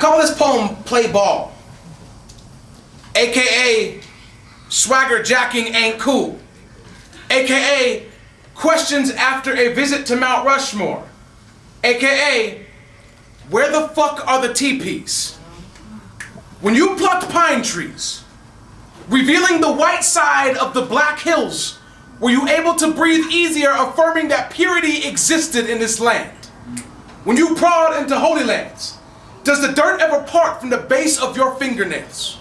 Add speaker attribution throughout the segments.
Speaker 1: call this poem Play Ball, aka Swagger Jacking Ain't Cool, aka Questions After a Visit to Mount Rushmore, aka Where the fuck are the teepees? When you plucked pine trees, revealing the white side of the Black Hills, were you able to breathe easier, affirming that purity existed in this land? When you crawled into Holy Lands, does the dirt ever part from the base of your fingernails?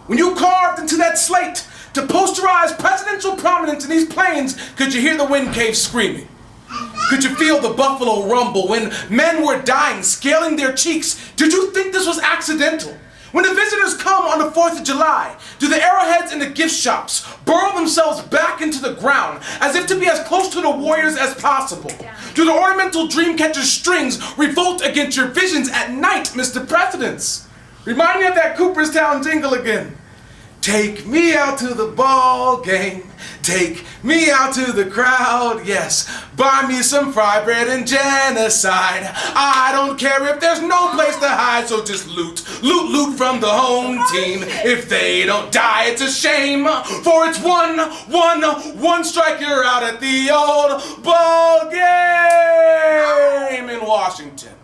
Speaker 1: When you carved into that slate to posterize presidential prominence in these plains, could you hear the wind caves screaming? Could you feel the buffalo rumble when men were dying, scaling their cheeks? Did you think this was accidental? When the visitors come on the 4th of July, do the arrowheads in the gift shops burrow themselves back into the ground as if to be as close to the warriors as possible? Do the ornamental dreamcatcher strings revolt against your visions at night, Mr. Presidents? Remind me of that Cooperstown jingle again. Take me out to the ball game. Take me out to the crowd, yes. Buy me some fry bread and genocide. I don't care if there's no place to hide, so just loot, loot, loot from the home team. If they don't die, it's a shame, for it's one strike, you're out at the old ball game in Washington.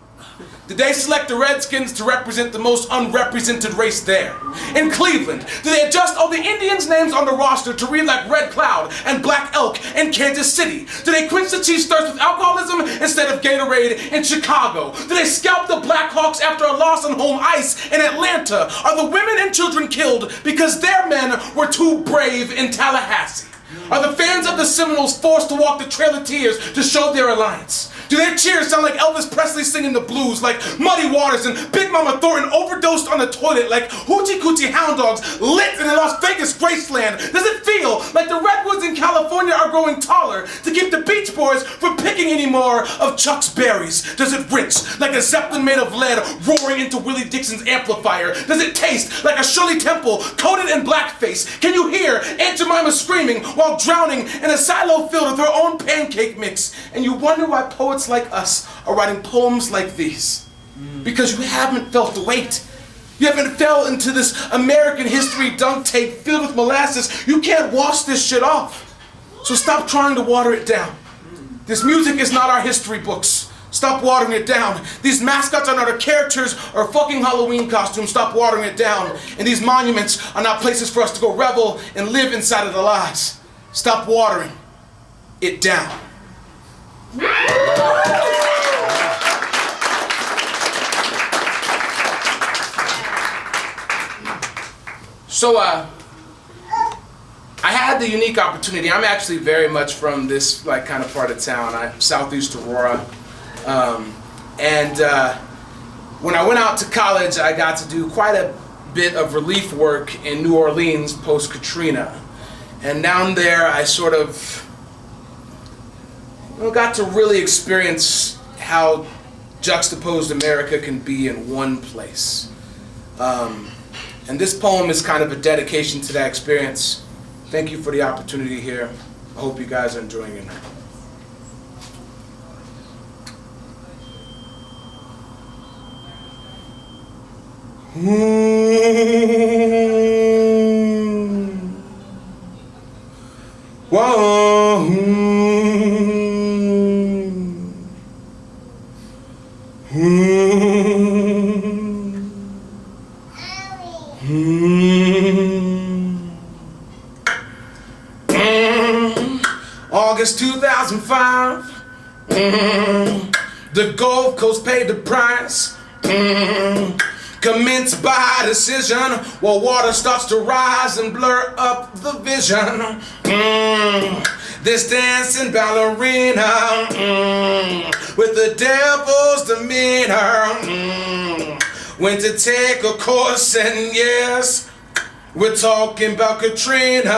Speaker 1: Did they select the Redskins to represent the most unrepresented race there? In Cleveland, do they adjust all the Indians' names on the roster to read like Red Cloud and Black Elk in Kansas City? Do they quench the Chiefs' thirst with alcoholism instead of Gatorade in Chicago? Do they scalp the Blackhawks after a loss on home ice in Atlanta? Are the women and children killed because their men were too brave in Tallahassee? Are the fans of the Seminoles forced to walk the Trail of Tears to show their alliance? Do their cheers sound like Elvis Presley singing the blues, like Muddy Waters and Big Mama Thornton overdosed on the toilet, like Hoochie Coochie Hound Dogs lit in the Las Vegas Graceland? Does it feel like the redwoods in California are growing taller to keep the Beach Boys from picking any more of Chuck's berries? Does it rinse like a Zeppelin made of lead roaring into Willie Dixon's amplifier? Does it taste like a Shirley Temple coated in blackface? Can you hear Aunt Jemima screaming while drowning in a silo filled with her own pancake mix? And you wonder why poets like us are writing poems like these. Because you haven't felt the weight. You haven't fell into this American history dunk tape filled with molasses. You can't wash this shit off. So stop trying to water it down. This music is not our history books. Stop watering it down. These mascots are not our characters or fucking Halloween costumes. Stop watering it down. And these monuments are not places for us to go revel and live inside of the lies. Stop watering it down. So I had the unique opportunity. I'm actually very much from this like kind of part of town. I'm Southeast Aurora, when I went out to college, I got to do quite a bit of relief work in New Orleans post Katrina, and down there I sort of got to really experience how juxtaposed America can be in one place. And this poem is kind of a dedication to that experience. Thank you for the opportunity here. I hope you guys are enjoying it. Whoa. August 2005, the Gulf Coast paid the price. Commenced by decision, while water starts to rise and blur up the vision. This dancing ballerina with the devil's demeanor went to take a course, and yes, we're talking about Katrina.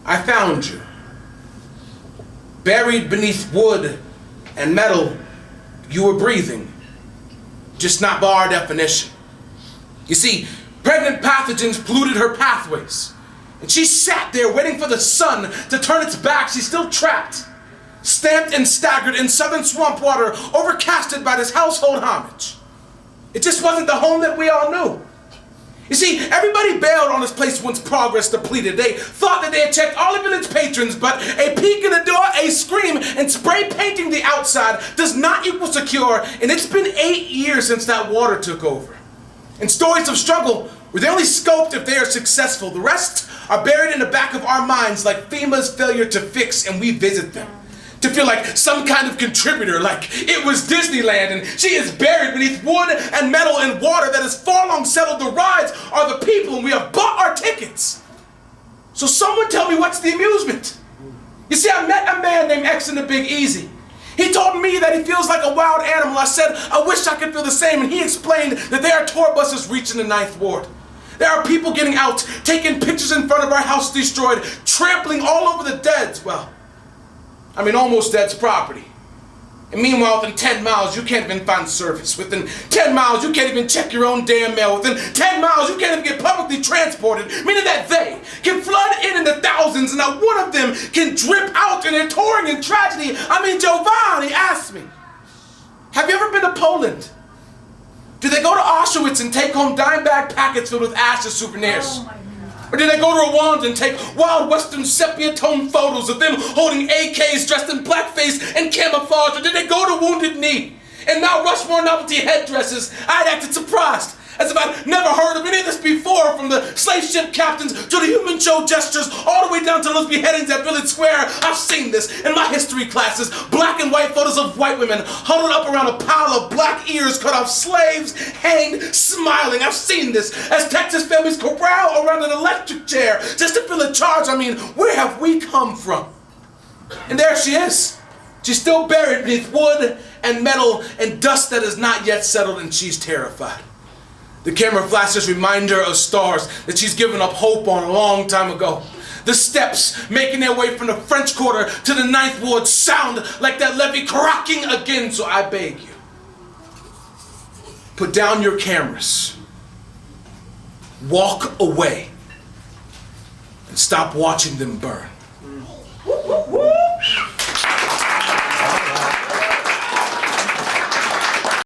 Speaker 1: I found you, buried beneath wood and metal. You were breathing, just not by our definition. You see, pregnant pathogens polluted her pathways, and she sat there waiting for the sun to turn its back. She's still trapped. stamped and staggered in southern swamp water, overcasted by this household homage. It just wasn't the home that we all knew. You see, everybody bailed on this place once progress depleted. They thought that they had checked all the village patrons, but a peek in the door, a scream, and spray painting the outside does not equal secure, and it's been 8 years since that water took over. And stories of struggle were they only scoped if they are successful. The rest are buried in the back of our minds like FEMA's failure to fix, and we visit them. To feel like some kind of contributor, like it was Disneyland and she is buried beneath wood and metal and water that has far long settled. The rides are the people and we have bought our tickets. So someone tell me, what's the amusement? You see, I met a man named X in the Big Easy. He told me that he feels like a wild animal. I said, I wish I could feel the same, and he explained that there are tour buses reaching the 9th Ward. There are people getting out, taking pictures in front of our house destroyed, trampling all over the dead. Well, I mean, almost dead's property. And meanwhile, within 10 miles, you can't even find service. Within 10 miles, you can't even check your own damn mail. Within 10 miles, you can't even get publicly transported, meaning that they can flood in the thousands and not one of them can drip out and they're touring in tragedy. I mean, Giovanni asked me, have you ever been to Poland? Do they go to Auschwitz and take home dime bag packets filled with ashes souvenirs? Oh, or did they go to Rwanda and take wild Western sepia tone photos of them holding AKs dressed in blackface and camouflage? Or did they go to Wounded Knee and Mount Rushmore novelty headdresses? I'd acted surprised, as if I'd never heard of any of this before, from the slave ship captains to the human show gestures, all the way down to those beheadings at Village Square. I've seen this in my history classes. Black and white photos of white women huddled up around a pile of black ears cut off slaves, hanged, smiling. I've seen this as Texas families corral around an electric chair just to feel a charge. I mean, where have we come from? And there she is. She's still buried beneath wood and metal and dust that has not yet settled, and she's terrified. The camera flashes reminder of stars that she's given up hope on a long time ago. The steps making their way from the French Quarter to the 9th Ward sound like that levee cracking again. So I beg you, put down your cameras, walk away, and stop watching them burn.